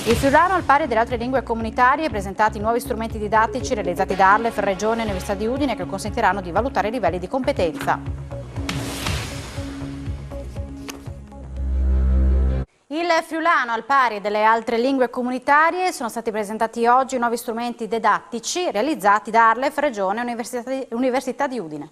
Il friulano, al pari delle altre lingue comunitarie, ha presentati nuovi strumenti didattici realizzati da Arlef, Regione e Università di Udine che consentiranno di valutare i livelli di competenza. Il friulano, al pari delle altre lingue comunitarie, sono stati presentati oggi nuovi strumenti didattici realizzati da Arlef, Regione e Università di Udine.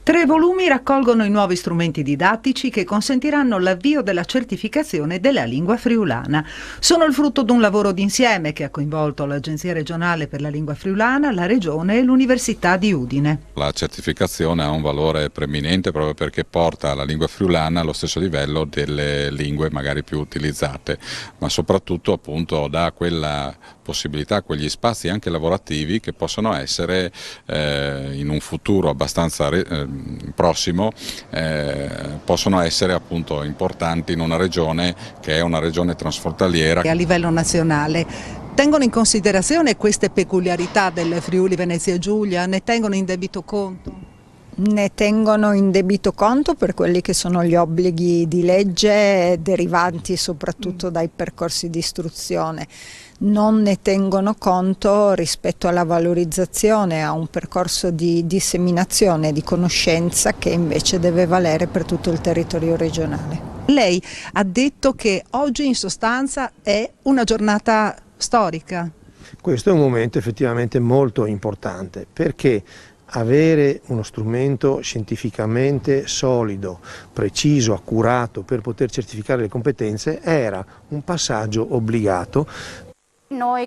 3 volumi raccolgono i nuovi strumenti didattici che consentiranno l'avvio della certificazione della lingua friulana. Sono il frutto di un lavoro d'insieme che ha coinvolto l'Agenzia regionale per la lingua friulana, la Regione e l'Università di Udine. La certificazione ha un valore preminente proprio perché porta la lingua friulana allo stesso livello delle lingue magari più utilizzate, ma soprattutto appunto dà quella possibilità, quegli spazi anche lavorativi che possono essere in un futuro abbastanza prossimo, possono essere appunto importanti in una regione che è una regione transfrontaliera. A livello nazionale tengono in considerazione queste peculiarità del Friuli Venezia Giulia, ne tengono in debito conto? Ne tengono in debito conto per quelli che sono gli obblighi di legge derivanti soprattutto dai percorsi di istruzione. Non ne tengono conto rispetto alla valorizzazione, a un percorso di disseminazione di conoscenza che invece deve valere per tutto il territorio regionale. Lei ha detto che oggi in sostanza è una giornata storica. Questo è un momento effettivamente molto importante perché avere uno strumento scientificamente solido, preciso, accurato per poter certificare le competenze era un passaggio obbligato. Noi